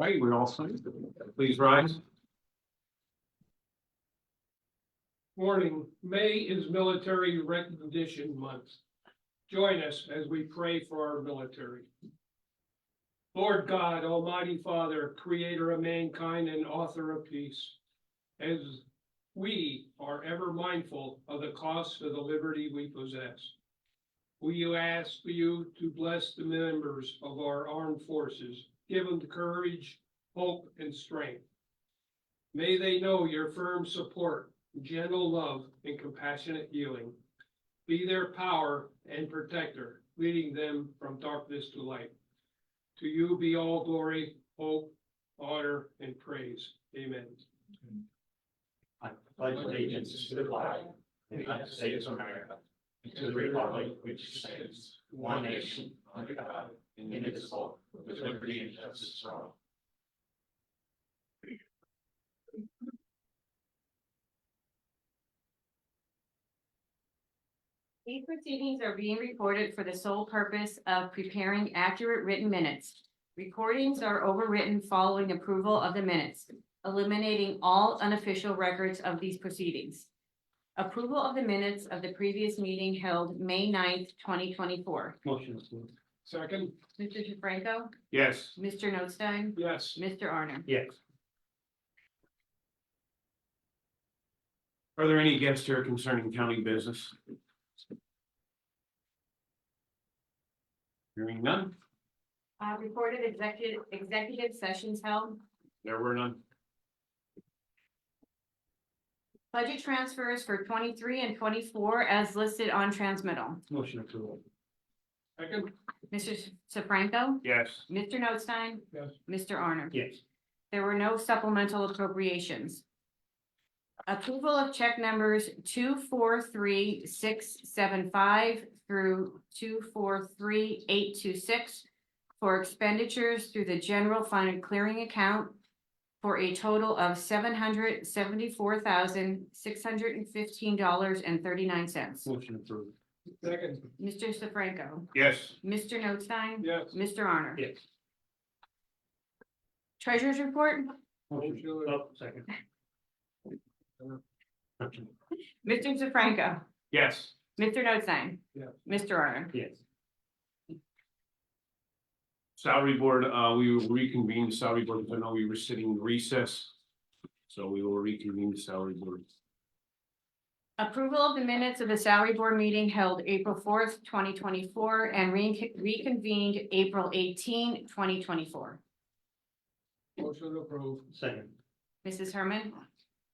Right, we're all signed. Please rise. Morning. May is Military Recognition Month. Join us as we pray for our military. Lord God, Almighty Father, creator of mankind and author of peace, as we are ever mindful of the cost of the liberty we possess, we ask you to bless the members of our armed forces, give them the courage, hope, and strength. May they know your firm support, gentle love, and compassionate healing. Be their power and protector, leading them from darkness to light. To you be all glory, hope, honor, and praise. Amen. I pledge allegiance to the flag of the United States of America, and to the republic which stands one nation under God, indivisible, with liberty and justice for all. These proceedings are being recorded for the sole purpose of preparing accurate written minutes. Recordings are overwritten following approval of the minutes, eliminating all unofficial records of these proceedings. Approval of the minutes of the previous meeting held May 9th, 2024. Motion approved. Second, Mr. DeFranco, Yes. Mr. Notstein, yes. Mr. Arner. Yes. Are there any guests here concerning county business? Hearing none, Reported executive sessions held. there were none. Budget transfers for 23 and 24 as listed on transmittal. Motion approved. Second, Mr. DeFranco, Yes. Mr. Notstein, yes. Mr. Arner. Yes. There were no supplemental appropriations. Approval of check numbers 243675 through 243826 for expenditures through the general fund clearing account for a total of $774,615.39. Motion approved. Second, Mr. DeFranco, Yes. Mr. Notstein, yes. Mr. Arner. Yes. Treasurer's report, Motion. Oh, second. Mr. DeFranco, Yes. Mr. Notstein. Yes. Mr. Arner. Yes. Salary board, we will reconvene the salary board, because I know we were sitting in recess. So we will reconvene the salary board. Approval of the minutes of the salary board meeting held April 4th, 2024, and reconvened April 18, 2024. Motion approved. Second. Mrs. Herman,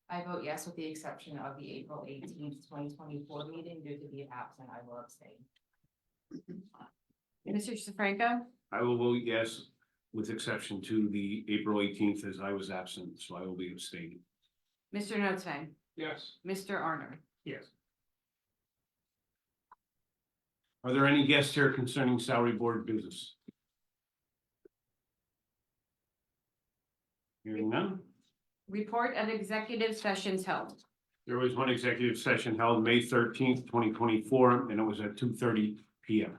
I vote yes, with the exception of the April 18th, 2024 meeting. Due to being absent, I will abstain. Mr. DeFranco, I will vote yes, with exception to the April 18th, as I was absent, so I will be abstaining. Mr. Notstein, Yes. Mr. Arner. Yes. Are there any guests here concerning salary board business? Hearing none, Report of executive sessions held. there was one executive session held May 13th, 2024, and it was at 2:30 p.m.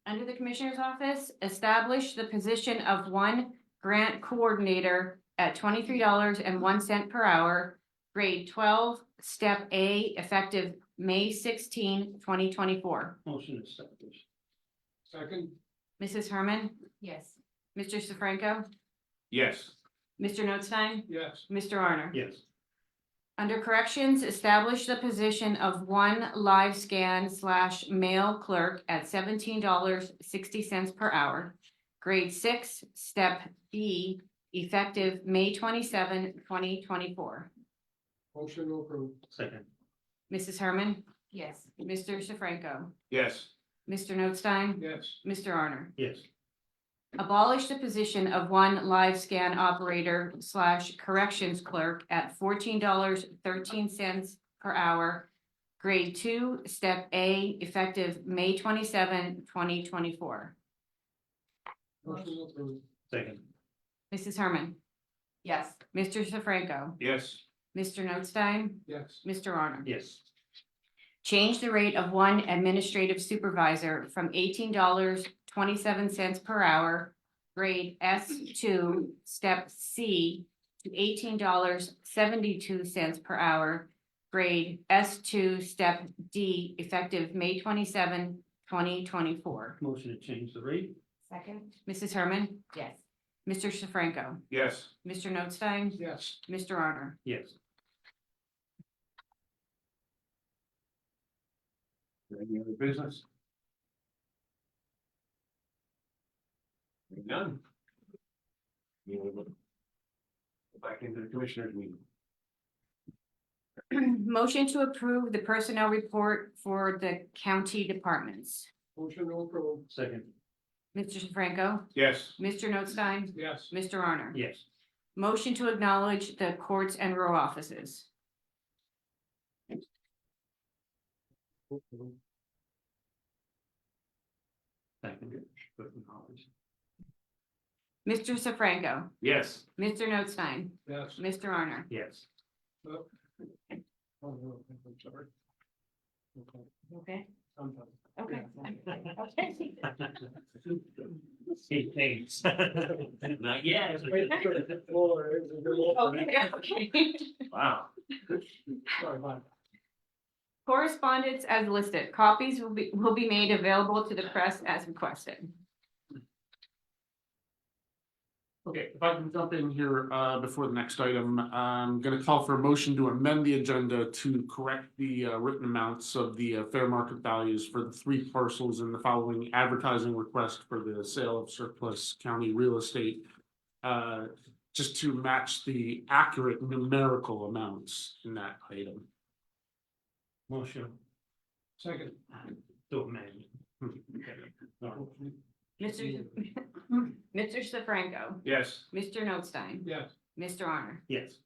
Under the Commissioner's Office, establish the position of one grant coordinator at $23.01 per hour, grade 12, step A, effective May 16, 2024. Motion established. Second, Mrs. Herman, Yes. Mr. DeFranco, Yes. Mr. Notstein, yes. Mr. Arner. Yes. Under Corrections, establish the position of one live scan / mail clerk at $17.60 per hour, grade 6, step B, effective May 27, 2024. Motion approved. Second. Mrs. Herman, Yes. Mr. DeFranco, Yes. Mr. Notstein, Yes. Mr. Arner. Yes. Abolish the position of one live scan operator / corrections clerk at $14.13 per hour, grade 2, step A, effective May 27, 2024. Motion approved. Second. Mrs. Herman, Yes. Mr. DeFranco, Yes. Mr. Notstein, Yes. Mr. Arner. Yes. Change the rate of one administrative supervisor from $18.27 per hour grade S2, step C, to $18.72 per hour, grade S2, step D, effective May 27, 2024. Motion to change the rate? Second? Mrs. Herman, Yes. Mr. Sefranco, Yes. Mr. Notstein, Yes. Mr. Honor. Yes. Any other business? None. You wanna go back into the commissioners meeting. Motion to approve the personnel report for the county departments. Motion to approve. Second? Mr. Sefranco, Yes. Mr. Notstein, Yes. Mr. Honor. Yes. Motion to acknowledge the courts and row offices. Second? Good knowledge. Mr. Sefranco, Yes. Mr. Notstein, Yes. Mr. Honor. Yes. Oh, no, I'm sorry. Okay, Okay. I'm done. Okay. Hey, thanks. Not yet. Wait for the floor, it was a little- Okay. Wow. Sorry, bye. Correspondence as listed. Copies will be made available to the press as requested. Okay, if I can jump in here before the next item, I'm gonna call for a motion to amend the agenda to correct the written amounts of the fair market values for the 3 parcels in the following advertising request for the sale of surplus county real estate. Just to match the accurate numerical amounts in that item. Motion Second. to amend. Mr. Sefranco, Yes. Mr. Notstein, Yes. Mr. Honor. Yes.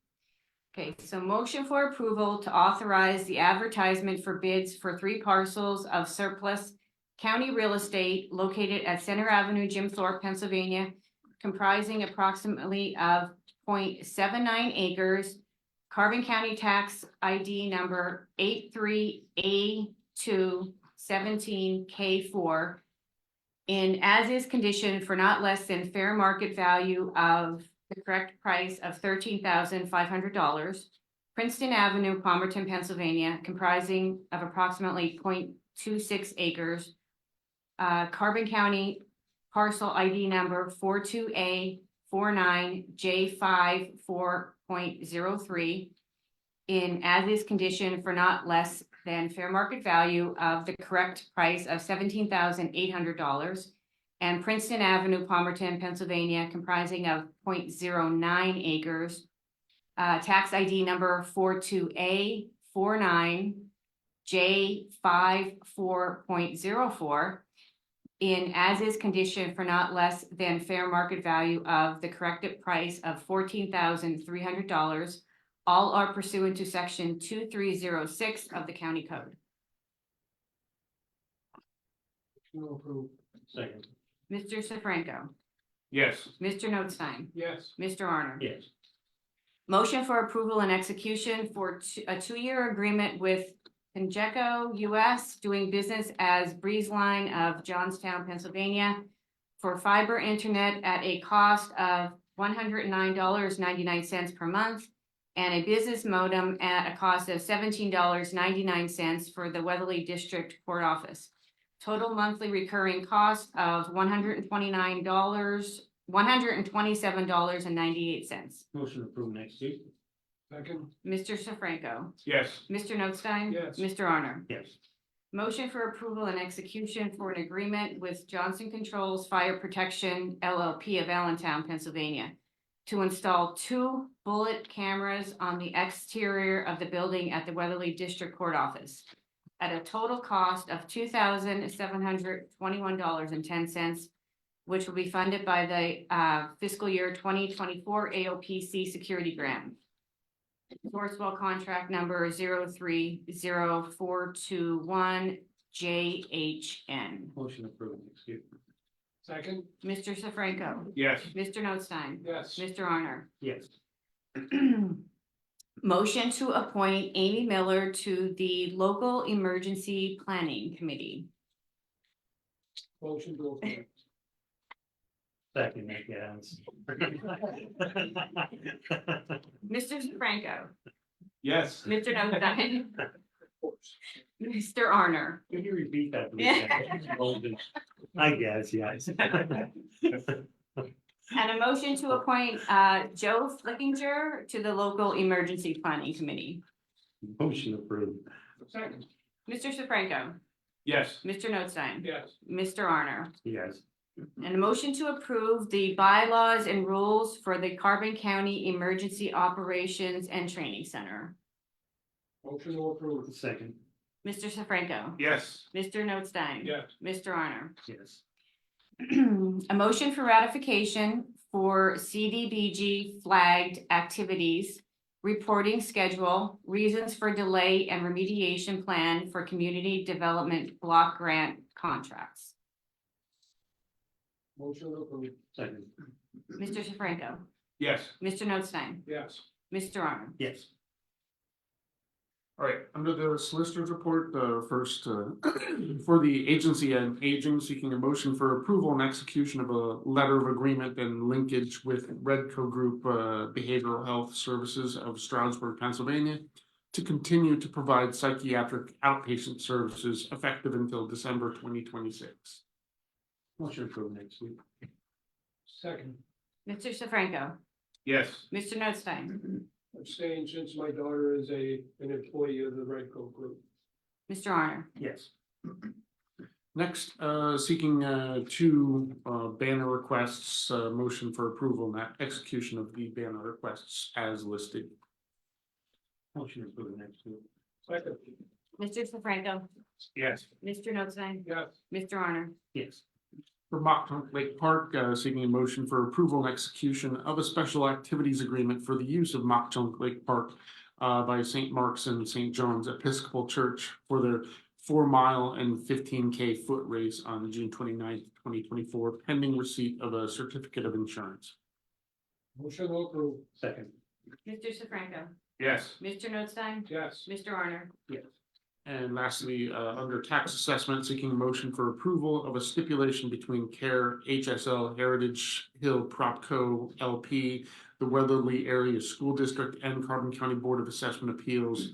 Okay, so motion for approval to authorize the advertisement for bids for 3 parcels of surplus county real estate located at Center Avenue, Jim Thorpe, Pennsylvania, comprising approximately of 0.79 acres, Carbon County Tax ID number 83A217K4, in as-is condition for not less than fair market value of the correct price of $13,500. Princeton Avenue, Palmerton, Pennsylvania, comprising of approximately 0.26 acres. Carbon County parcel ID number 42A49J54.03. In as-is condition for not less than fair market value of the correct price of $17,800. And Princeton Avenue, Palmerton, Pennsylvania, comprising of 0.09 acres. Tax ID number 42A49J54.04. In as-is condition for not less than fair market value of the corrected price of $14,300. All are pursuant to section 2306 of the county code. Motion to approve. Second? Mr. Sefranco, Yes. Mr. Notstein, Yes. Mr. Honor. Yes. Motion for approval and execution for a 2-year agreement with Congeco US, doing business as Breeze Line of Johnstown, Pennsylvania, for fiber internet at a cost of $109.99 per month, and a business modem at a cost of $17.99 for the Weatherly District Court Office. Total monthly recurring cost of $127.98. Motion approved next week? Second. Mr. Sefranco, Yes. Mr. Notstein? Yes. Mr. Honor? Yes. Motion for approval and execution for an agreement with Johnson Controls Fire Protection LLP of Allentown, Pennsylvania, to install 2 bullet cameras on the exterior of the building at the Weatherly District Court Office at a total cost of $2,721.10, which will be funded by the fiscal year 2024 AOPC security grant. Sourcewell contract number 030421JHN. Motion approved next week? Second. Mr. Sefranco, Yes. Mr. Notstein, Yes. Mr. Honor. Yes. Motion to appoint Amy Miller to the Local Emergency Planning Committee. Motion to approve. Second, I guess. Mr. Franco, Yes. Mr. Notstein, Mr. Arner. Can you repeat that? please? I guess, yes. And a motion to appoint Joe Flickinger to the local emergency planning committee. Motion approved. Second, Mr. Sefranco, Yes. Mr. Notstein, yes. Mr. Arner. Yes. And a motion to approve the bylaws and rules for the Carbon County Emergency Operations and Training Center. Motion to approve, Second. Mr. Sefranco, Yes. Mr. Notstein. yes. Mr. Arner. Yes. A motion for ratification for CDBG flagged activities, reporting schedule, reasons for delay and remediation plan for community development block grant contracts. Motion to approve, Second. Mr. Sefranco, Yes. Mr. Notstein, yes. Mr. Arner. Yes. All right, under the solicitor's report, first, for the agency and aging, seeking a motion for approval and execution of a letter of agreement and linkage with Redco Group Behavioral Health Services of Stroudsburg, Pennsylvania, to continue to provide psychiatric outpatient services effective until December 2026. Motion approved next week. Second, Mr. Sefranco, Yes. Mr. Notstein, abstain since my daughter is an employee of the Redco Group. Mr. Arner. Yes. Next, seeking two banner requests, motion for approval and execution of the banner requests as listed. Motion approved next week. Second, Mr. Sefranco, Yes. Mr. Notstein, yes. Mr. Arner. Yes. For Mock Lake Park, seeking a motion for approval and execution of a special activities agreement for the use of Mock Lake Park by St. Mark's and St. John's Episcopal Church for their 4-mile and 15K foot race on June 29th, 2024, pending receipt of a certificate of insurance. Motion to approve, Second. Mr. Sefranco, Yes. Mr. Notstein, yes. Mr. Arner. Yes. And lastly, under tax assessment, seeking a motion for approval of a stipulation between CARE HSL Heritage Hill Propco LP, the Weatherly Area School District, and Carbon County Board of Assessment Appeals,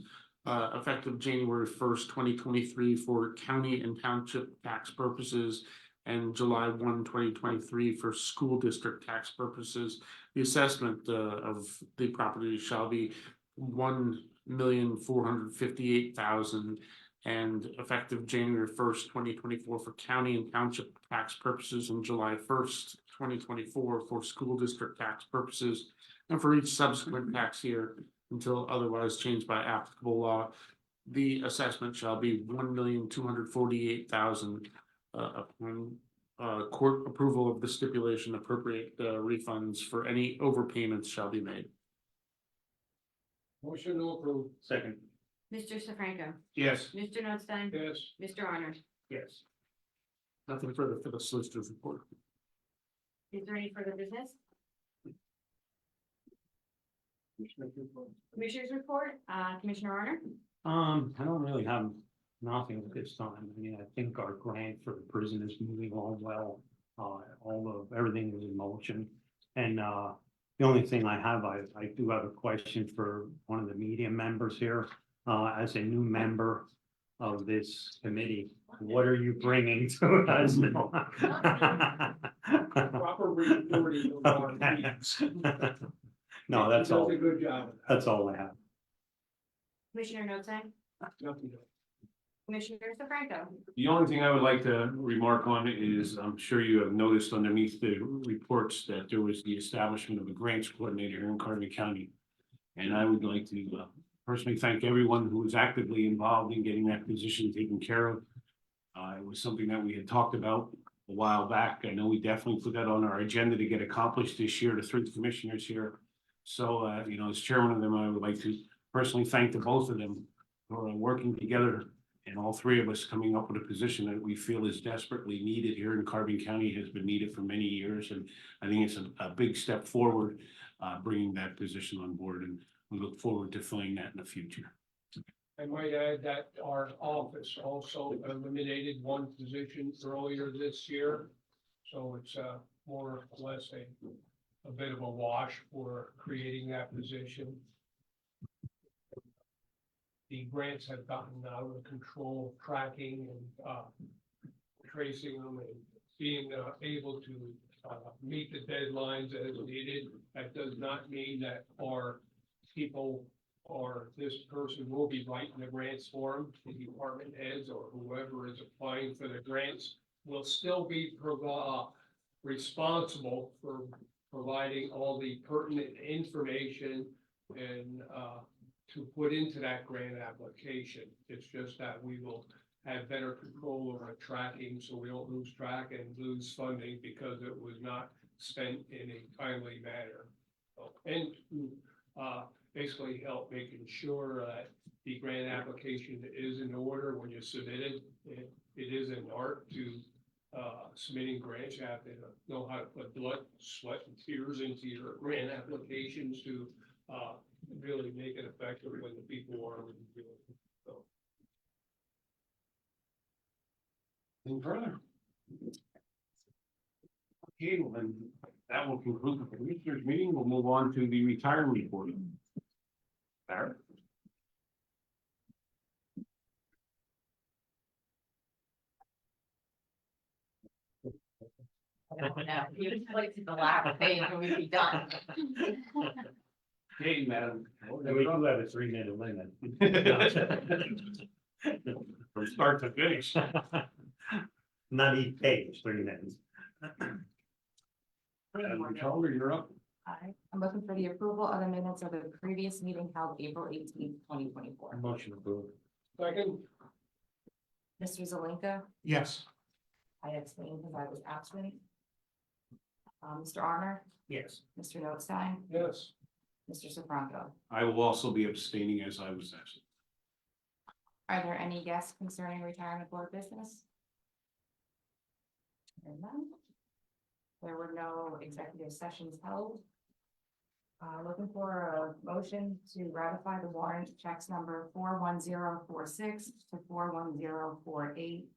effective January 1st, 2023 for county and township tax purposes, and July 1, 2023 for school district tax purposes. The assessment of the property shall be $1,458,000 and effective January 1st, 2024 for county and township tax purposes, and July 1st, 2024 for school district tax purposes, and for each subsequent tax year until otherwise changed by applicable law. The assessment shall be $1,248,000 upon court approval of the stipulation. Appropriate refunds for any overpayments shall be made. Motion to approve, Second. Mr. Sefranco, Yes. Mr. Notstein, yes. Mr. Arner. Yes. Nothing further for the solicitor's report. Is there any further business? Commissioners report, Commissioner Arner. I don't really have nothing at this time. I mean, I think our grant for the prison is moving along well. Everything is in motion. And, the only thing I have, I do have a question for one of the media members here. As a new member of this committee, what are you bringing to us? Proper reporting of our Okay. meetings. No, that's He all, does a good job. that's all I have. Commissioner Notstein, Nothing. Commissioner Sefranco. The only thing I would like to remark on is, I'm sure you have noticed underneath the reports that there was the establishment of a grants coordinator here in Carbon County. And I would like to personally thank everyone who was actively involved in getting that position taken care of. It was something that we had talked about a while back. I know we definitely put that on our agenda to get accomplished this year, the 3 commissioners here. So, as chairman of them, I would like to personally thank the both of them for working together, and all 3 of us coming up with a position that we feel is desperately needed here in Carbon County, has been needed for many years. And I think it's a big step forward, bringing that position on board, and we look forward to filling that in the future. I might add that our office also eliminated one position earlier this year. So it's more or less a bit of a wash for creating that position. The grants have gotten out of control, tracking and tracing them and being able to meet the deadlines as needed. That does not mean that our people or this person will be writing the grants for them. The department heads or whoever is applying for the grants will still be responsible for providing all the pertinent information and to put into that grant application. It's just that we will have better control over tracking, so we don't lose track and lose funding because it was not spent in a timely manner. And basically help making sure that the grant application is in order when you submit it. It is an art to submitting grants. You have to know how to put blood, sweat, and tears into your grant applications to really make it effective when the people are reviewing. So. Anything further? Okay, well then, that will conclude the commissioners meeting. We'll move on to the retirement report. Barrett? I don't know, you would like to the last page and we'd be done. Hey, madam. We do have a 3-minute limit. From start to finish. Not each page, 3 minutes. Madam Controller, you're up. I'm looking for the approval of the minutes of the previous meeting held April 18th, 2024. Motion approved. Second, Mr. Zelinka, Yes. I abstained because I was absent. Mr. Arner, Yes. Mr. Notstein, yes. Mr. Sefranco. I will also be abstaining as I was absent. Are there any guests concerning retirement board business? Hearing none. There were no executive sessions held. Looking for a motion to ratify the warrant checks number 41046 to 41048.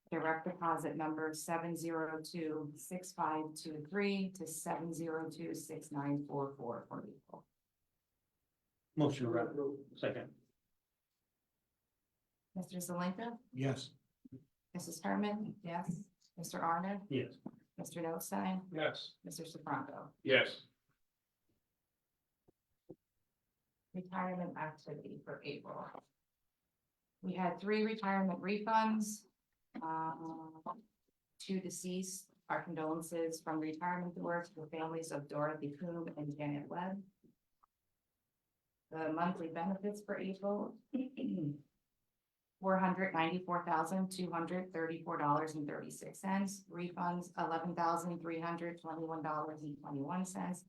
Direct deposit number 7026523 to 7026944 for April. Motion approved. Second. Mr. Zelinka, Yes. Mrs. Herman, yes. Mr. Arner, Yes. Mr. Notstein, Yes. Mr. Sefranco. Yes. Retirement activity for April. We had 3 retirement refunds. 2 deceased. Our condolences from Retirement Board to the families of Dorothy Coombe and Janet Webb. The monthly benefits for April. $494,234.36. Refunds $11,321.21.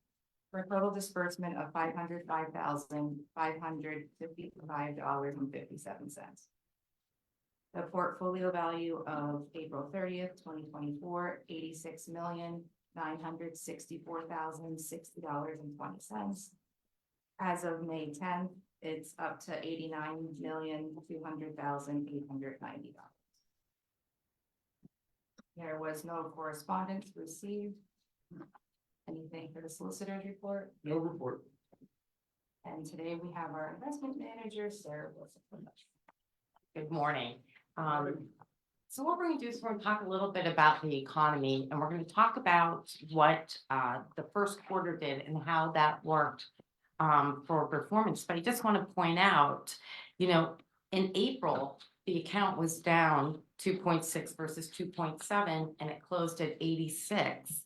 For a total disbursement of $505,555.57. The portfolio value of April 30th, 2024, $86,964,060.20. As of May 10th, it's up to $89,200,890. There was no correspondence received. Anything for the solicitor's report? No report. And today we have our investment manager, Sarah Wilson. Good morning. So what we're going to do is we're going to talk a little bit about the economy, and we're going to talk about what the first quarter did and how that worked for performance. But I just want to point out, in April, the account was down 2.6 versus 2.7, and it closed at 86.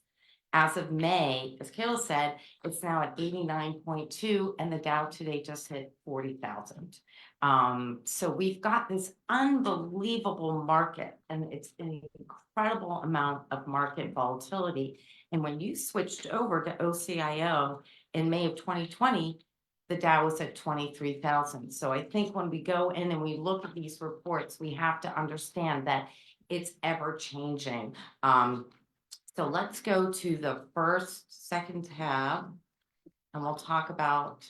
As of May, as Kayla said, it's now at 89.2, and the Dow today just hit 40,000. So we've got this unbelievable market, and it's an incredible amount of market volatility. And when you switched over to OCIO in May of 2020, the Dow was at 23,000. So I think when we go in and we look at these reports, we have to understand that it's ever changing. So let's go to the second tab, and we'll talk about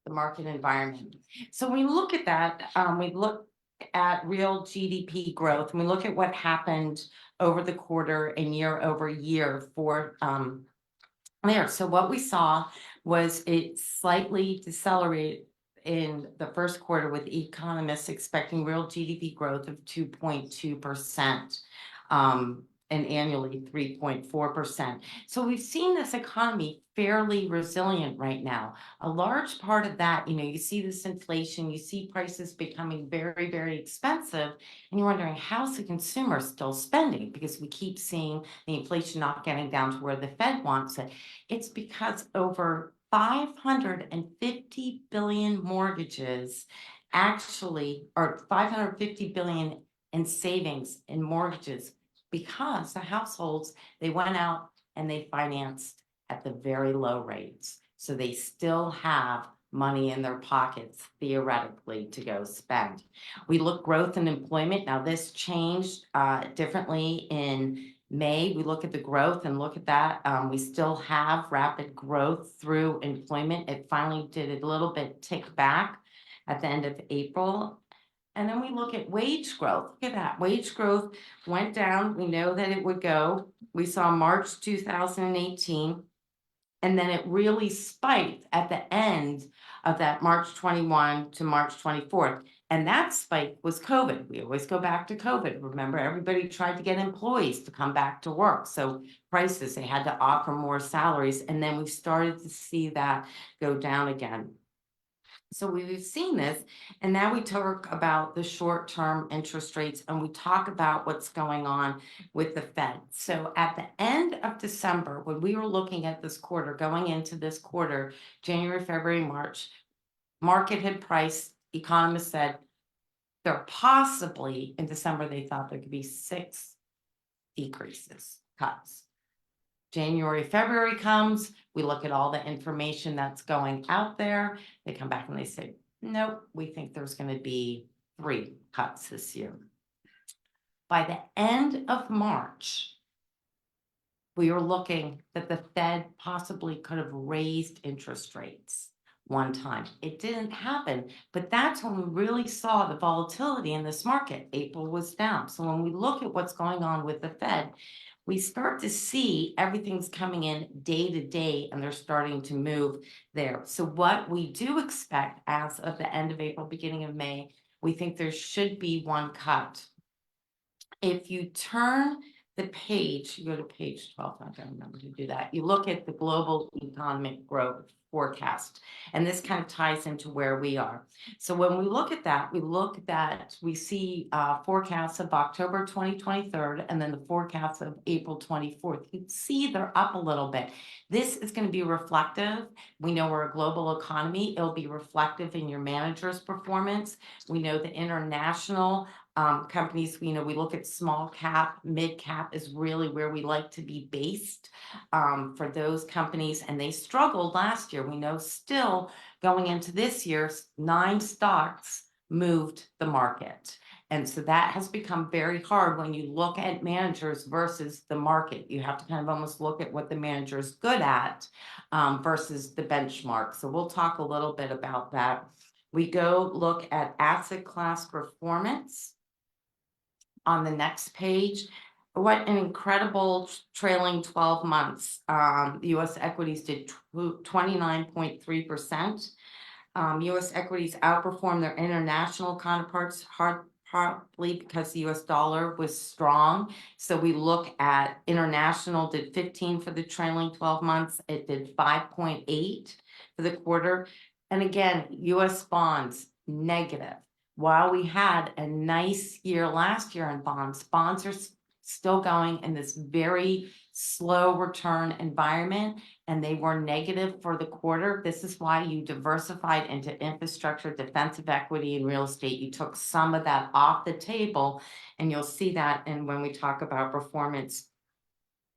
the market environment. So we look at that, we look at real GDP growth, and we look at what happened over the quarter and year over year for there. So what we saw was it slightly decelerated in the first quarter, with economists expecting real GDP growth of 2.2%. And annually 3.4%. So we've seen this economy fairly resilient right now. A large part of that, you see this inflation, you see prices becoming very, very expensive, and you're wondering, how's the consumer still spending? Because we keep seeing the inflation not getting down to where the Fed wants it. It's because over 550 billion mortgages actually, or 550 billion in savings in mortgages, because the households, they went out and they financed at the very low rates. So they still have money in their pockets theoretically to go spend. We look growth and employment. Now this changed differently in May. We look at the growth and look at that. We still have rapid growth through employment. It finally did a little bit tick back at the end of April. And then we look at wage growth. Look at that. Wage growth went down. We know that it would go. We saw March 2018. And then it really spiked at the end of that March 21 to March 24th. And that spike was COVID. We always go back to COVID. Remember, everybody tried to get employees to come back to work. So prices, they had to offer more salaries. And then we started to see that go down again. So we've seen this, and now we talk about the short-term interest rates, and we talk about what's going on with the Fed. So at the end of December, when we were looking at this quarter, going into this quarter, January, February, March, market had priced, economists said there possibly, in December, they thought there could be 6 decreases, cuts. January, February comes, we look at all the information that's going out there. They come back and they say, nope, we think there's going to be 3 cuts this year. By the end of March, we were looking that the Fed possibly could have raised interest rates one time. It didn't happen, but that's when we really saw the volatility in this market. April was down. So when we look at what's going on with the Fed, we start to see everything's coming in day to day, and they're starting to move there. So what we do expect as of the end of April, beginning of May, we think there should be 1 cut. If you turn the page, you go to page 12, I don't remember to do that. You look at the global economic growth forecast, and this kind of ties into where we are. So when we look at that, we see forecasts of October 2023, and then the forecasts of April 24th. You can see they're up a little bit. This is going to be reflective. We know we're a global economy. It'll be reflective in your manager's performance. We know the international companies, we look at small cap, mid cap is really where we like to be based for those companies, and they struggled last year. We know still going into this year, 9 stocks moved the market. And so that has become very hard when you look at managers versus the market. You have to kind of almost look at what the manager is good at versus the benchmark. So we'll talk a little bit about that. We go look at asset class performance. On the next page, what an incredible trailing 12 months. The U.S. equities did 29.3%. U.S. equities outperformed their international counterparts partly because the U.S. dollar was strong. So we look at international did 15 for the trailing 12 months. It did 5.8 for the quarter. And again, U.S. bonds negative. While we had a nice year last year in bonds, bonds are still going in this very slow return environment, and they were negative for the quarter. This is why you diversified into infrastructure, defensive equity, and real estate. You took some of that off the table, and you'll see that when we talk about performance.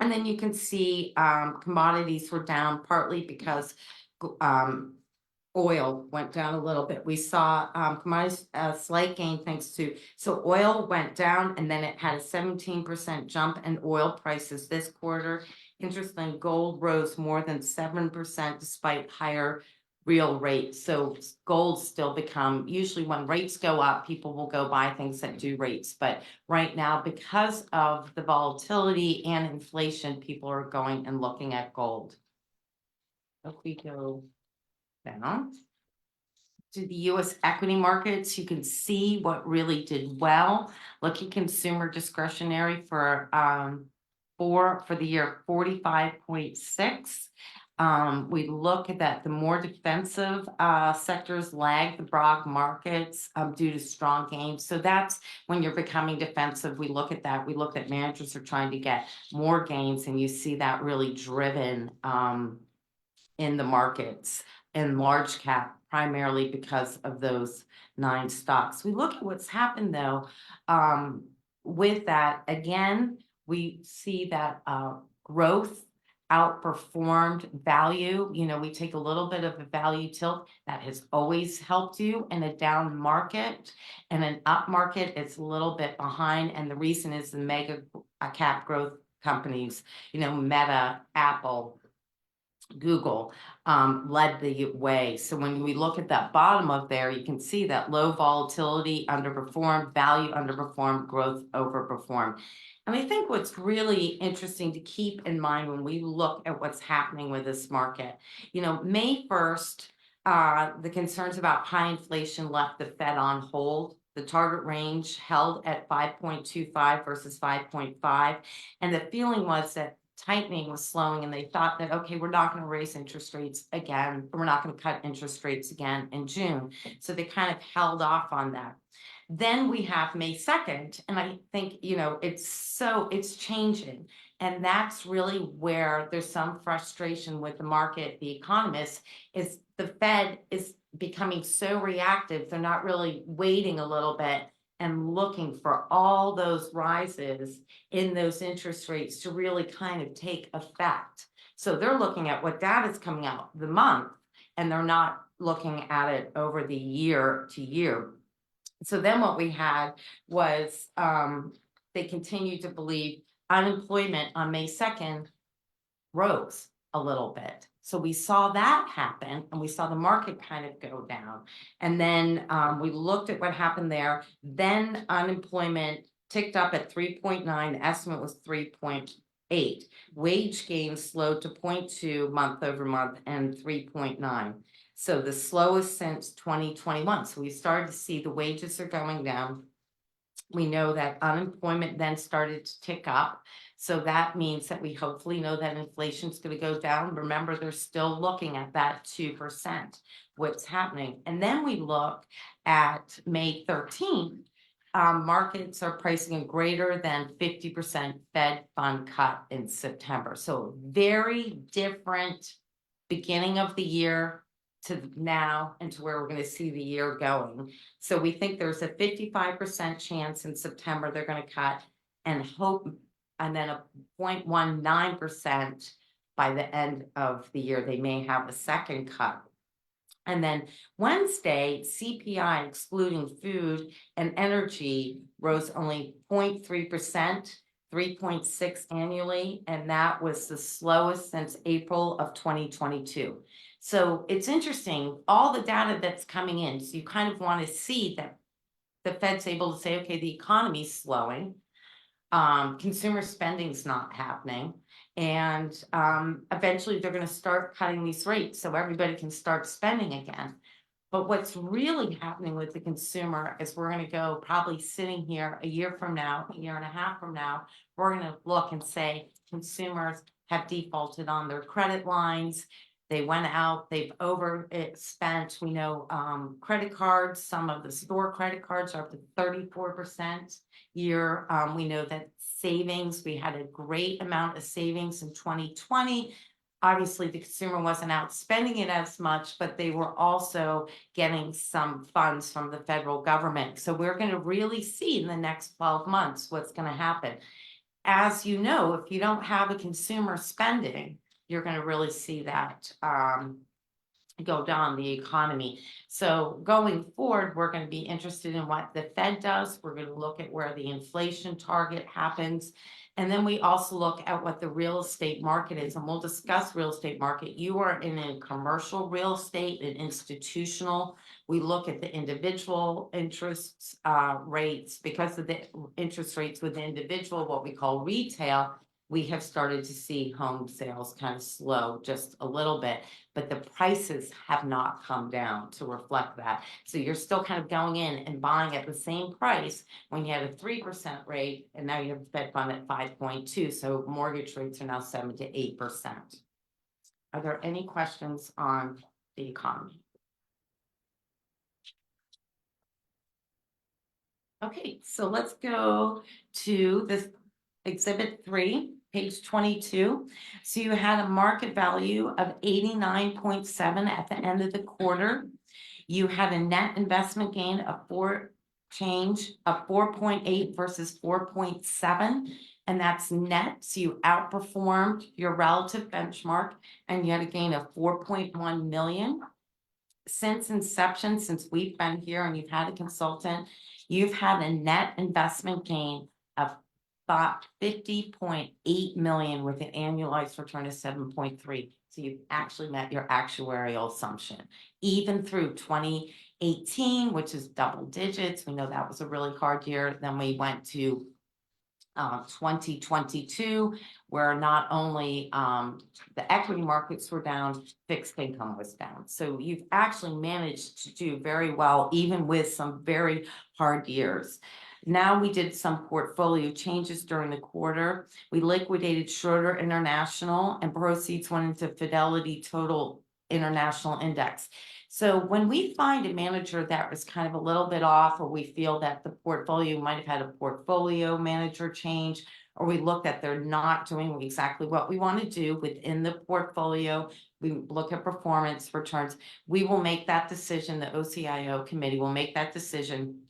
And then you can see commodities were down partly because oil went down a little bit. We saw commodities slight gain so oil went down, and then it had a 17% jump in oil prices this quarter. Interesting, gold rose more than 7% despite higher real rate. So gold still become, usually when rates go up, people will go buy things that do rates. But right now, because of the volatility and inflation, people are going and looking at gold. If we go down to the US equity markets, you can see what really did well. Look at consumer discretionary for the year 45.6. We look at that, the more defensive sectors lag the broad markets due to strong gains. So that's when you're becoming defensive. We look at that. We look at managers are trying to get more gains, and you see that really driven in the markets in large cap, primarily because of those 9 stocks. We look at what's happened though, with that, again, we see that growth outperformed value. You know, we take a little bit of a value tilt that has always helped you in a down market. And an up market, it's a little bit behind. And the reason is the mega cap growth companies, you know, Meta, Apple, Google led the way. So when we look at that bottom of there, you can see that low volatility underperformed, value underperformed, growth overperformed. And I think what's really interesting to keep in mind when we look at what's happening with this market, you know, May 1st, the concerns about high inflation left the Fed on hold. The target range held at 5.25 versus 5.5. And the feeling was that tightening was slowing, and they thought that, okay, we're not going to raise interest rates again. We're not going to cut interest rates again in June. So they kind of held off on that. Then we have May 2nd, and I think, you know, it's changing. And that's really where there's some frustration with the market, the economists, is the Fed is becoming so reactive. They're not really waiting a little bit and looking for all those rises in those interest rates to really kind of take effect. So they're looking at what data is coming out the month, and they're not looking at it over the year to year. So then what we had was they continued to believe unemployment on May 2nd rose a little bit. So we saw that happen, and we saw the market kind of go down. And then we looked at what happened there. Then unemployment ticked up at 3.9. The estimate was 3.8. Wage gains slowed to 0.2 month over month and 3.9. So the slowest since 2021. So we started to see the wages are going down. We know that unemployment then started to tick up. So that means that we hopefully know that inflation is going to go down. Remember, they're still looking at that 2%, what's happening. And then we look at May 13th. Markets are pricing a greater than 50% Fed fund cut in September. So very different beginning of the year to now and to where we're going to see the year going. So we think there's a 55% chance in September they're going to cut, and hope, and then a 0.19% by the end of the year they may have a second cut. And then Wednesday, CPI excluding food and energy rose only 0.3%, 3.6 annually, and that was the slowest since April of 2022. So it's interesting, all the data that's coming in. So you kind of want to see that the Fed's able to say, okay, the economy's slowing, consumer spending's not happening, and eventually they're going to start cutting these rates so everybody can start spending again. But what's really happening with the consumer is we're going to go probably sitting here a year from now, a year and a half from now, we're going to look and say consumers have defaulted on their credit lines. They went out, they've overspent. We know credit cards, some of the store credit cards are up to 34% year. We know that savings, we had a great amount of savings in 2020. Obviously, the consumer wasn't out spending it as much, but they were also getting some funds from the federal government. So we're going to really see in the next 12 months what's going to happen. As you know, if you don't have a consumer spending, you're going to really see that go down the economy. So going forward, we're going to be interested in what the Fed does. We're going to look at where the inflation target happens. And then we also look at what the real estate market is, and we'll discuss real estate market. You are in a commercial real estate and institutional. We look at the individual interest rates. Because of the interest rates with the individual, what we call retail, we have started to see home sales kind of slow just a little bit, but the prices have not come down to reflect that. So you're still kind of going in and buying at the same price when you had a 3% rate, and now you have Fed fund at 5.2. So mortgage rates are now 7 to 8%. Are there any questions on the economy? Okay, so let's go to this exhibit 3, page 22. So you had a market value of 89.7 at the end of the quarter. You had a net investment gain of 4.8 versus 4.7, and that's net. So you outperformed your relative benchmark, and you had a gain of 4.1 million. Since inception, since we've been here and you've had a consultant, you've had a net investment gain of about 50.8 million with an annualized return of 7.3. So you've actually met your actuarial assumption. Even through 2018, which is double digits, we know that was a really hard year. Then we went to 2022, where not only the equity markets were down, fixed income was down. So you've actually managed to do very well, even with some very hard years. Now we did some portfolio changes during the quarter. We liquidated Schroeder International, and proceeds went into Fidelity Total International Index. So when we find a manager that was kind of a little bit off, or we feel that the portfolio might have had a portfolio manager change, or we look that they're not doing exactly what we want to do within the portfolio, we look at performance returns, we will make that decision. The OCIO committee will make that decision.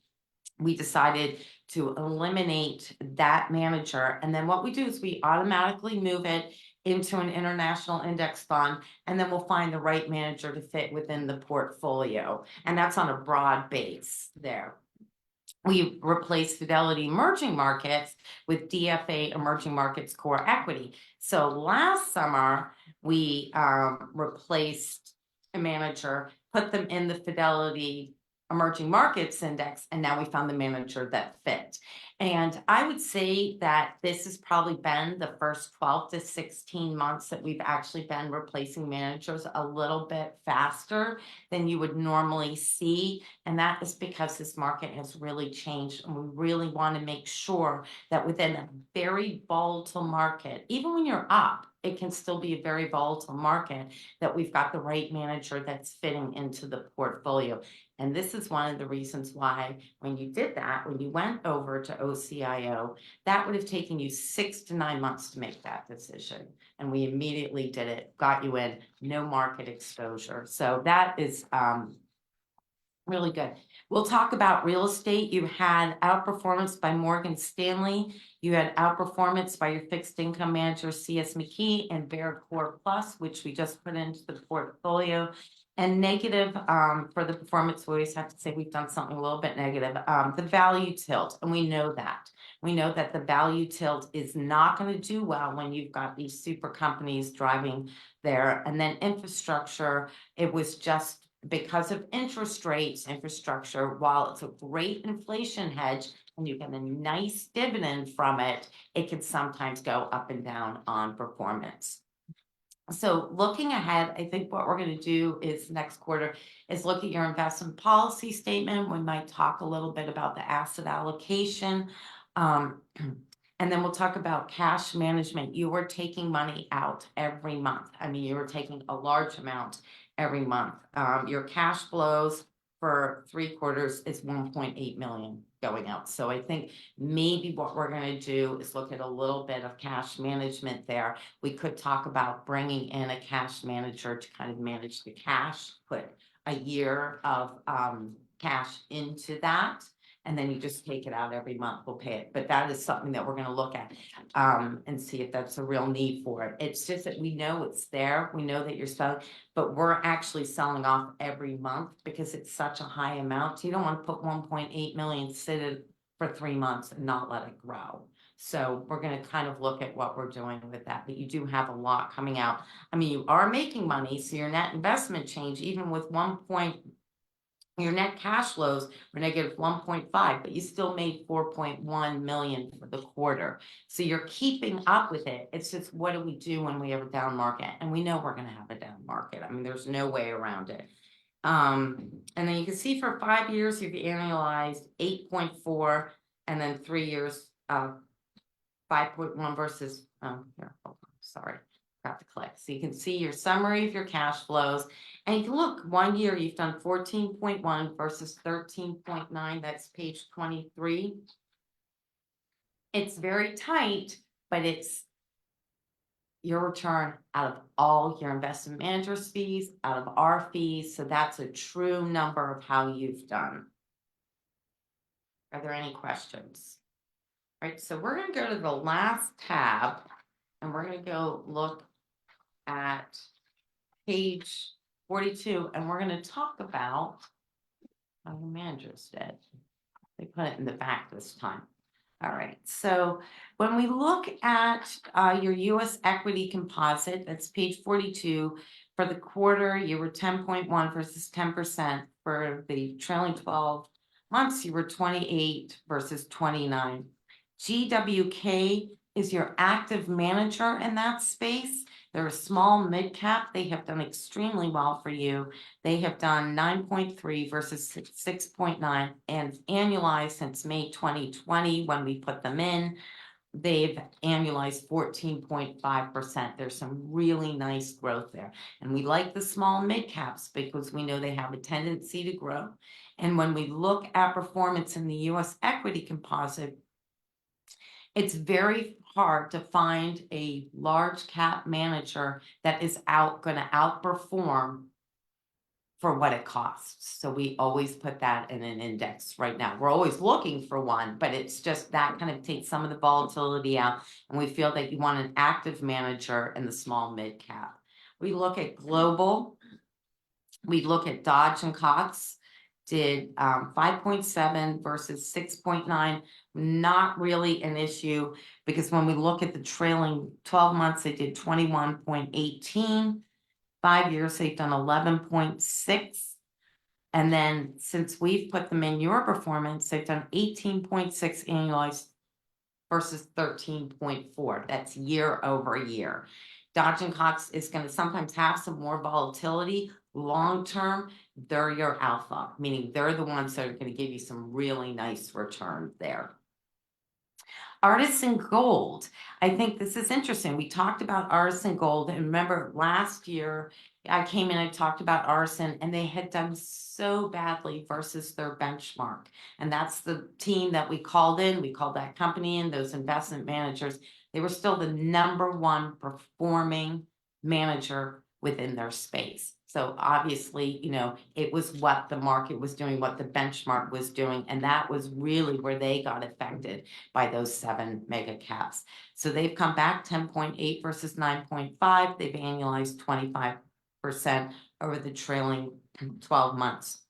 We decided to eliminate that manager. And then what we do is we automatically move it into an international index fund, and then we'll find the right manager to fit within the portfolio. And that's on a broad base there. We replaced Fidelity Emerging Markets with DFA Emerging Markets Core Equity. So last summer, we replaced a manager, put them in the Fidelity Emerging Markets Index, and now we found the manager that fit. And I would say that this has probably been the first 12 to 16 months that we've actually been replacing managers a little bit faster than you would normally see. And that is because this market has really changed, and we really want to make sure that within a very volatile market, even when you're up, it can still be a very volatile market, that we've got the right manager that's fitting into the portfolio. And this is one of the reasons why when you did that, when you went over to OCIO, that would have taken you 6 to 9 months to make that decision. And we immediately did it, got you in, no market exposure. So that is really good. We'll talk about real estate. You had outperformance by Morgan Stanley. You had outperformance by your fixed income manager, CS McKee, and Vericore Plus, which we just put into the portfolio. And negative for the performance, we always have to say we've done something a little bit negative. The value tilt, and we know that. We know that the value tilt is not going to do well when you've got these super companies driving there. And then infrastructure, it was just because of interest rates, infrastructure, while it's a great inflation hedge and you get a nice dividend from it, it can sometimes go up and down on performance. So looking ahead, I think what we're going to do is next quarter is look at your investment policy statement. We might talk a little bit about the asset allocation. And then we'll talk about cash management. You were taking money out every month. I mean, you were taking a large amount every month. Your cash flows for 3 quarters is 1.8 million going out. So I think maybe what we're going to do is look at a little bit of cash management there. We could talk about bringing in a cash manager to kind of manage the cash, put a year of cash into that, And then you just take it out every month, we'll pay it, but that is something that we're gonna look at. And see if that's a real need for it. It's just that we know it's there, we know that you're selling, but we're actually selling off every month because it's such a high amount. You don't wanna put 1.8 million sit for 3 months and not let it grow. So we're gonna kind of look at what we're doing with that, but you do have a lot coming out. I mean, you are making money, so your net investment change, even with your net cash flows were negative 1.5, but you still made 4.1 million for the quarter. So you're keeping up with it. It's just, what do we do when we have a down market? And we know we're gonna have a down market. I mean, there's no way around it. And then you can see for 5 years, you've annualized 8.4, and then 3 years, 5.1 versus, here, hold on, sorry, got to click. So you can see your summary of your cash flows. And you can look, 1 year you've done 14.1 versus 13.9, that's page 23. It's very tight, but it's your return out of all your investment managers' fees, out of our fees, so that's a true number of how you've done. Are there any questions? All right, so we're gonna go to the last tab, and we're gonna go look at page 42, and we're gonna talk about how the managers did. They put it in the back this time. All right, so when we look at your US equity composite, that's page 42. For the quarter, you were 10.1 versus 10%. For the trailing 12 months, you were 28 versus 29. GWK is your active manager in that space. They're a small mid cap. They have done extremely well for you. They have done 9.3 versus 6.9, and annualized since May 2020 when we put them in. They've annualized 14.5%. There's some really nice growth there. And we like the small mid caps because we know they have a tendency to grow. And when we look at performance in the US equity composite, it's very hard to find a large cap manager that is gonna outperform for what it costs. So we always put that in an index right now. We're always looking for one, but it's just that kind of takes some of the volatility out. And we feel that you want an active manager in the small mid cap. We look at global. We look at Dodge and Cox. Did 5.7 versus 6.9, not really an issue, because when we look at the trailing 12 months, they did 21.18. 5 years, they've done 11.6. And then since we've put them in your performance, they've done 18.6 annualized versus 13.4. That's year over year. Dodge and Cox is going to sometimes have some more volatility. Long term, they're your alpha, meaning they're the ones that are going to give you some really nice return there. Artisan Gold. I think this is interesting. We talked about Artisan Gold, and remember last year I came in and talked about Artisan, and they had done so badly versus their benchmark. And that's the team that we called in. We called that company in, those investment managers. They were still the #1 performing manager within their space. So obviously, you know, it was what the market was doing, what the benchmark was doing, and that was really where they got affected by those 7 mega caps. So they've come back 10.8 versus 9.5. They've annualized 25% over the trailing 12 months.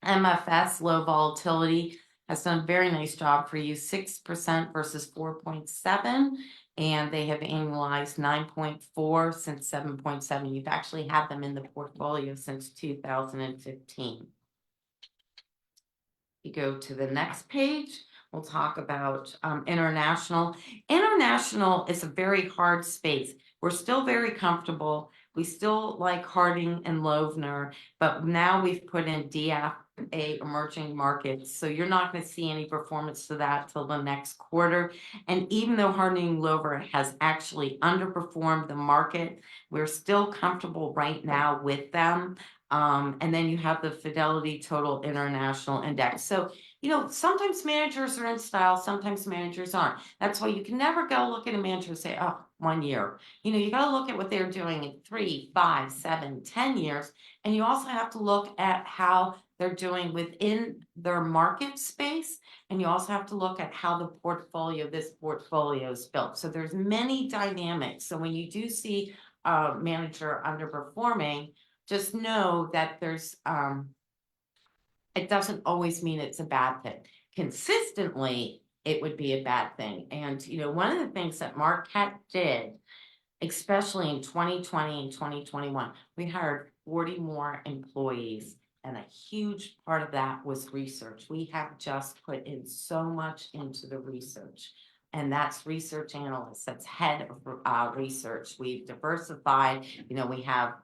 MFS, low volatility, has done a very nice job for you, 6% versus 4.7. And they have annualized 9.4 since 7.7. You've actually had them in the portfolio since 2015. You go to the next page, we'll talk about international. International is a very hard space. We're still very comfortable. We still like Harding and Loevner, but now we've put in DFA emerging markets. So you're not going to see any performance to that till the next quarter. And even though Harding and Loevner has actually underperformed the market, we're still comfortable right now with them. And then you have the Fidelity Total International Index. So, sometimes managers are in style, sometimes managers aren't. That's why you can never go look at a manager and say, oh, 1 year. You gotta look at what they're doing in 3, 5, 7, 10 years. And you also have to look at how they're doing within their market space. And you also have to look at how this portfolio is built. So there's many dynamics. So when you do see a manager underperforming, just know that it doesn't always mean it's a bad thing. Consistently, it would be a bad thing. And, one of the things that Marquette did, especially in 2020 and 2021, we hired 40 more employees. And a huge part of that was research. We have just put in so much into the research. And that's research analysts, that's head of research. We've diversified, we have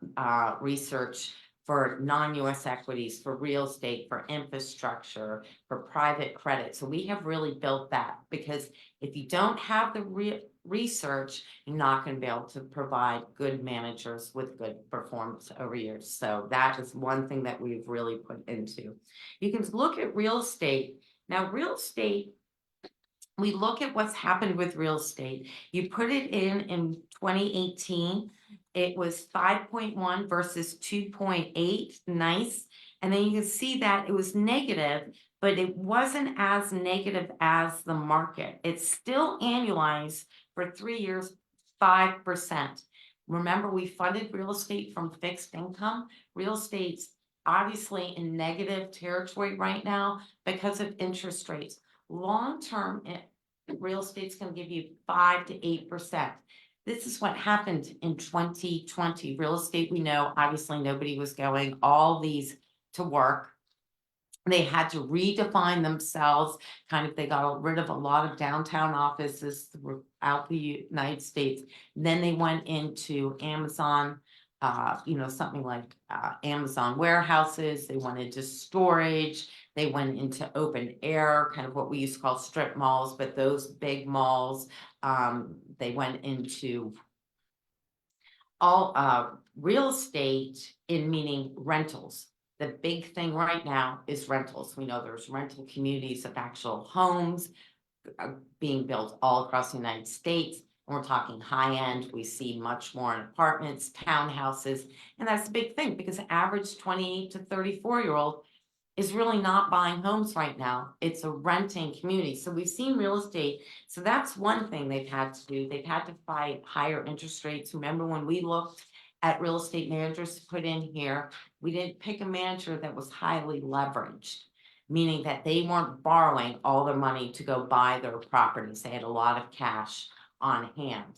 research for non-US equities, for real estate, for infrastructure, for private credit. So we have really built that, because if you don't have the research, you're not going to be able to provide good managers with good performance over years. So that is one thing that we've really put into. You can look at real estate. Now, real estate, we look at what's happened with real estate. You put it in 2018, it was 5.1 versus 2.8, nice. And then you can see that it was negative, but it wasn't as negative as the market. It's still annualized for 3 years, 5%. Remember, we funded real estate from fixed income. Real estate's obviously in negative territory right now because of interest rates. Long-term, real estate's going to give you 5 to 8%. This is what happened in 2020. Real estate, we know, obviously nobody was going all these to work. They had to redefine themselves. They got rid of a lot of downtown offices throughout the United States. Then they went into Amazon, something like Amazon warehouses. They went into storage. They went into open air, kind of what we used to call strip malls, but those big malls. They went into all real estate, in meaning rentals. The big thing right now is rentals. We know there's rental communities of actual homes being built all across the United States. And we're talking high end. We see much more in apartments, townhouses. And that's the big thing, because the average 28 to 34-year-old is really not buying homes right now. It's a renting community. So we've seen real estate. So that's one thing they've had to do. They've had to fight higher interest rates. Remember when we looked at real estate managers to put in here, we didn't pick a manager that was highly leveraged, meaning that they weren't borrowing all their money to go buy their properties. They had a lot of cash on hand.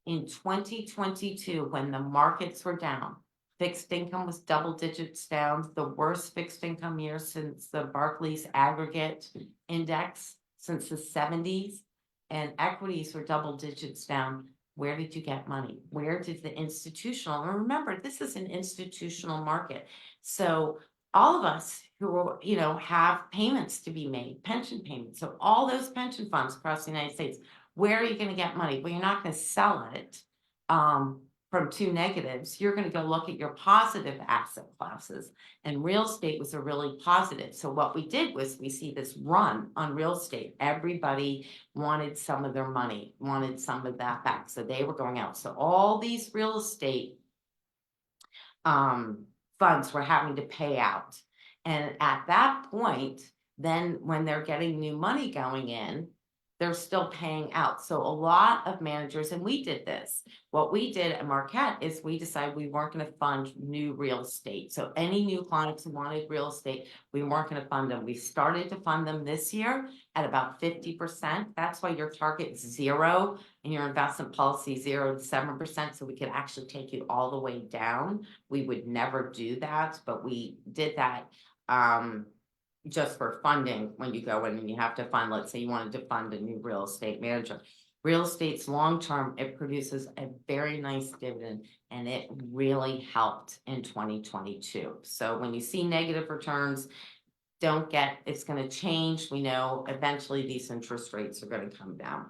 In 2022, when the markets were down, fixed income was double digits down, the worst fixed income year since the Barclays Aggregate Index since the 70s, and equities were double digits down. Where did you get money? Where did the institutional, and remember, this is an institutional market. So all of us who, have payments to be made, pension payments. So all those pension funds across the United States, where are you going to get money? Well, you're not going to sell it from two negatives. You're going to go look at your positive asset classes, and real estate was a really positive. So what we did was we see this run on real estate. Everybody wanted some of their money, wanted some of that back. So they were going out. So all these real estate funds were having to pay out. And at that point, then when they're getting new money going in, they're still paying out. So a lot of managers, and we did this, what we did at Marquette is we decided we weren't going to fund new real estate. So any new clients who wanted real estate, we weren't going to fund them. We started to fund them this year at about 50%. That's why your target's 0 and your investment policy 0 to 7%. So we could actually take you all the way down. We would never do that, but we did that just for funding. When you go in and you have to fund, let's say you wanted to fund a new real estate manager. Real estate's long-term, it produces a very nice dividend, and it really helped in 2022. So when you see negative returns, it's going to change. We know eventually these interest rates are going to come down.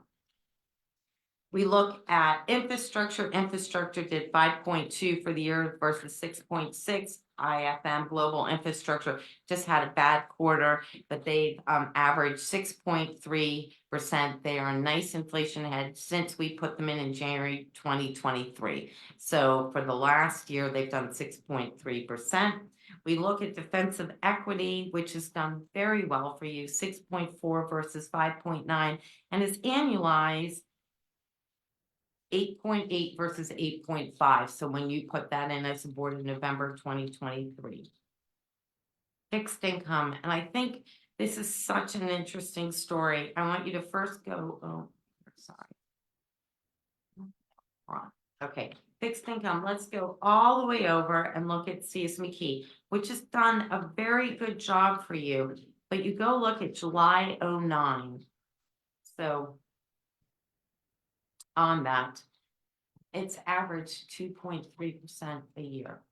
We look at infrastructure. Infrastructure did 5.2 for the year versus 6.6. IFM Global Infrastructure just had a bad quarter, but they've averaged 6.3%. They are a nice inflation ahead since we put them in January 2023. So for the last year, they've done 6.3%. We look at defensive equity, which has done very well for you, 6.4 versus 5.9, and is annualized 8.8 versus 8.5. So when you put that in as a board in November 2023. Fixed income, and I think this is such an interesting story. I want you to first go, oh, sorry. Wrong. Okay, fixed income, let's go all the way over and look at CS McKee, which has done a very good job for you. But you go look at July 09. So on that, it's averaged 2.3% a year.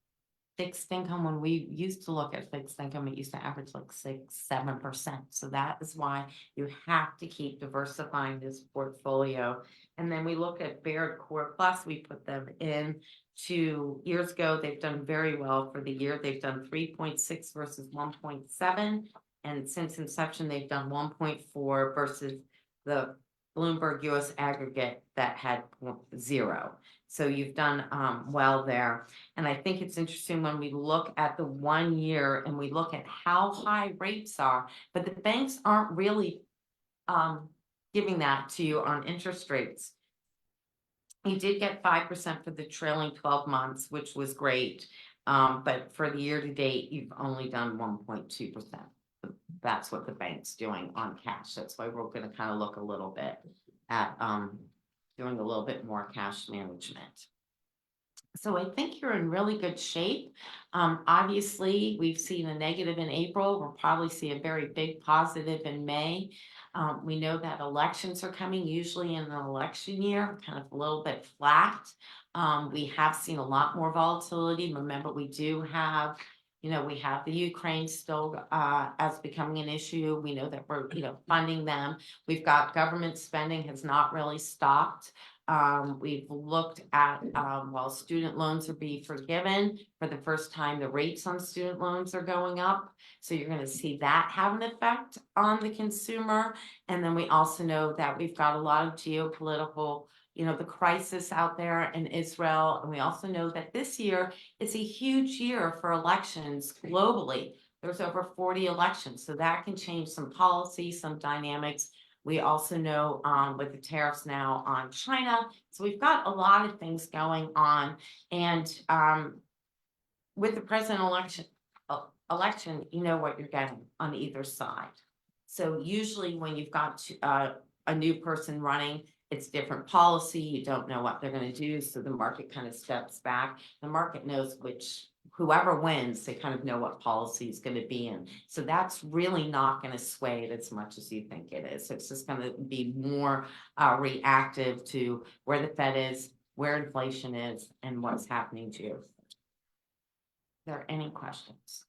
Fixed income, when we used to look at fixed income, it used to average like 6-7%. So that is why you have to keep diversifying this portfolio. And then we look at Baird Core Plus, we put them in 2 years ago. They've done very well for the year. They've done 3.6 versus 1.7. And since inception, they've done 1.4 versus the Bloomberg US aggregate that had 0. So you've done well there. And I think it's interesting when we look at the 1 year and we look at how high rates are, but the banks aren't really giving that to you on interest rates. You did get 5% for the trailing 12 months, which was great. But for the year to date, you've only done 1.2%. That's what the bank's doing on cash. That's why we're going to kind of look a little bit at doing a little bit more cash management. So I think you're in really good shape. Obviously, we've seen a negative in April. We'll probably see a very big positive in May. We know that elections are coming, usually in an election year, kind of a little bit flat. We have seen a lot more volatility. Remember, we do have, we have the Ukraine still as becoming an issue. We know that we're, funding them. We've got government spending has not really stopped. We've looked at, while student loans are being forgiven, for the first time, the rates on student loans are going up. So you're going to see that have an effect on the consumer. And then we also know that we've got a lot of geopolitical, the crisis out there in Israel. And we also know that this year is a huge year for elections globally. There's over 40 elections. So that can change some policy, some dynamics. We also know with the tariffs now on China. So we've got a lot of things going on. And with the president election, you know what you're getting on either side. So usually when you've got a new person running, it's different policy. You don't know what they're going to do. So the market kind of steps back. The market knows whoever wins, they kind of know what policy is going to be in. So that's really not going to sway it as much as you think it is. It's just going to be more reactive to where the Fed is, where inflation is, and what's happening to you. Are there any questions?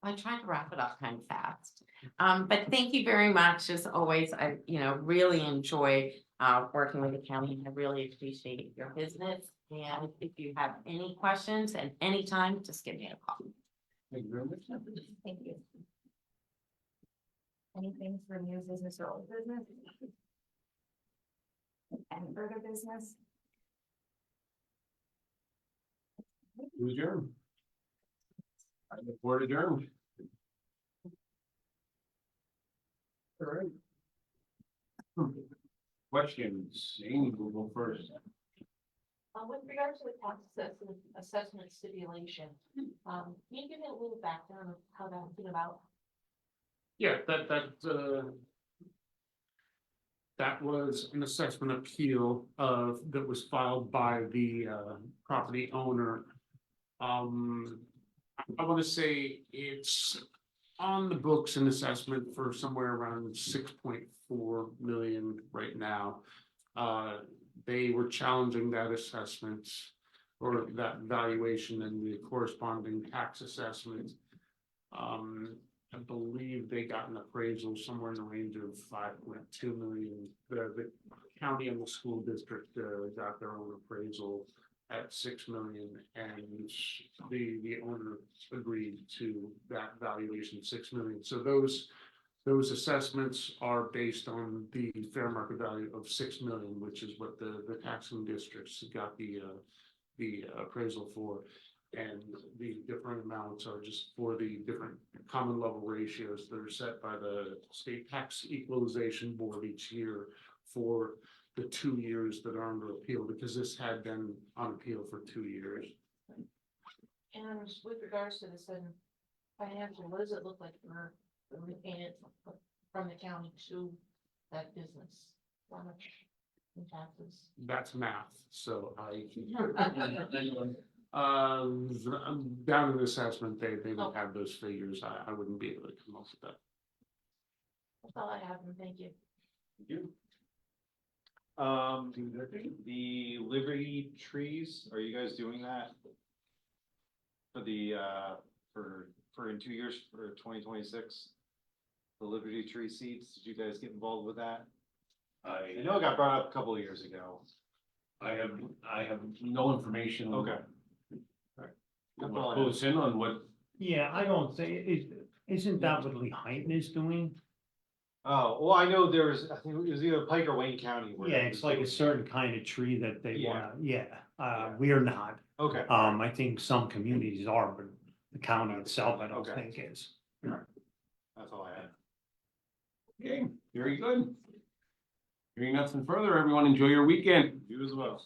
I tried to wrap it up kind of fast. But thank you very much. As always, I really enjoy working with the county. I really appreciate your business. And if you have any questions at any time, just give me a call. Thank you very much. Thank you. Anything for new business or old business? Any further business? Adjourn. The board adjourned. All right. Questions? Amy will go first. With regard to the tax assessment stipulation, can you give me a little background of how that came about? Yeah, that was an assessment appeal that was filed by the property owner. I want to say it's on the books an assessment for somewhere around 6.4 million right now. They were challenging that assessment or that valuation and the corresponding tax assessment. I believe they got an appraisal somewhere in the range of 5.2 million. The county and the school district got their own appraisal at 6 million, and the owner agreed to that valuation of 6 million. So those assessments are based on the fair market value of 6 million, which is what the taxing districts got the appraisal for. And the different amounts are just for the different common level ratios that are set by the state tax equalization board each year for the 2 years that are under appeal, because this had been on appeal for 2 years. And with regards to this financial, what does it look like for repaying it from the county to that business? How much in taxes? That's math, so down in the assessment, they would have those figures. I wouldn't be able to come up with that. That's all I have, and thank you. The Liberty trees, are you guys doing that? For the, for in 2 years, for 2026? The Liberty tree seeds, did you guys get involved with that? I know it got brought up a couple of years ago. I have no information. Okay. Want to pull us in on what? Yeah, I don't say, isn't that what Lehighton is doing? Oh, well, I know there was, I think it was either Pike or Wayne County. where Yeah, they it's was like a doing certain kind of tree that they Yeah. wanna, yeah, Yeah. we are not. it. Okay. I think some communities are, but the county itself, I don't Okay. think is. That's all I had. Okay, very good. Hearing nothing further, everyone enjoy your weekend. You as well.